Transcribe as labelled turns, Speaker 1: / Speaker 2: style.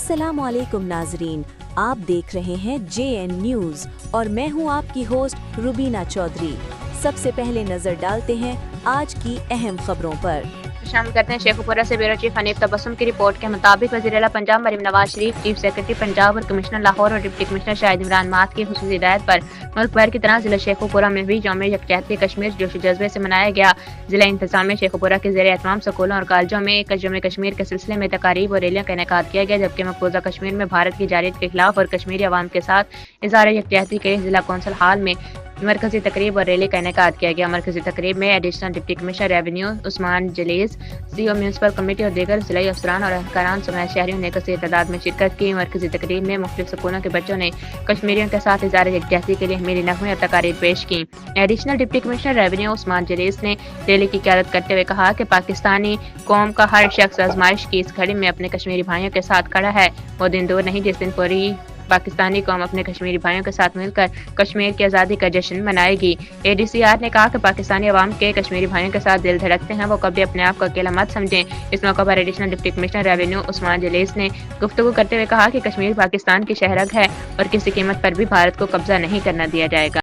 Speaker 1: अस्सलामुअलैकुम नाजरीन, आप देख रहे हैं JN न्यूज़ और मैं हूं आपकी होस्ट रुबीना चौधरी। सबसे पहले नजर डालते हैं आज की अहम खबरों पर।
Speaker 2: शामिल करते हैं शेखुपुरा से ब्यूरो चीफ हनीफ तबस्सुम की रिपोर्ट के मुताबिक वज़ीर आला पंजाब मरीम नवाज शरीफ, चीफ सेक्रेटरी पंजाब और कमिश्नर लाहौर और डिप्टी कमिश्नर शाहिद इमरान मात की खुसूसी हिदायत पर मुल्क भर की तरह जिला शेखुपुरा में भी यौम यकजहती कश्मीर जोश जज्बे से मनाया गया। जिला इंतजामिया शेखुपुरा के ज़ेर एहतमाम स्कूलों और कॉलेजों में यौम कश्मीर के सिलसिले में तकारीब और रैलियों का इनेकाद किया गया, जबकि मकबूजा कश्मीर में भारत की जारियत के खिलाफ और कश्मीरी अवाम के साथ इज़हार यकजहती के लिए जिला कौंसिल हाल में मरकजी तकरीब और रैली का इनेकाद किया गया। मरकजी तकरीब में additional deputy commissioner revenue Usman Jalees, CO municipal committee और दीगर जिलाई अफसरान और अहकारान समेत शहरियों ने कसीर तादाद में शिरकत की। मरकजी तकरीब में मुख्तलिफ स्कूलों के बच्चों ने कश्मीरियों के साथ इज़हार यकजहती के लिए मेरी नगमे और तकारीर पेश की। Additional deputy commissioner revenue Usman Jalees ने रैली की क़यादत करते हुए कहा कि पाकिस्तानी कौम का हर शख्स आजमाइश की इस घड़ी में अपने कश्मीरी भाइयों के साथ खड़ा है। वो दिन दूर नहीं जिस दिन पूरी पाकिस्तानी कौम अपने कश्मीरी भाइयों के साथ मिलकर कश्मीर की आज़ादी का जश्न मनाएगी। ADCR ने कहा कि पाकिस्तानी अवाम के कश्मीरी भाइयों के साथ दिल धड़कते हैं, वो कभी अपने आप को अकेला मत समझें। इस मौके पर additional deputy commissioner revenue Usman Jalees ने गुफ्तगू करते हुए कहा कि कश्मीर पाकिस्तान की शहरग है और किसी कीमत पर भी भारत को कब्जा नहीं करना दिया जाएगा।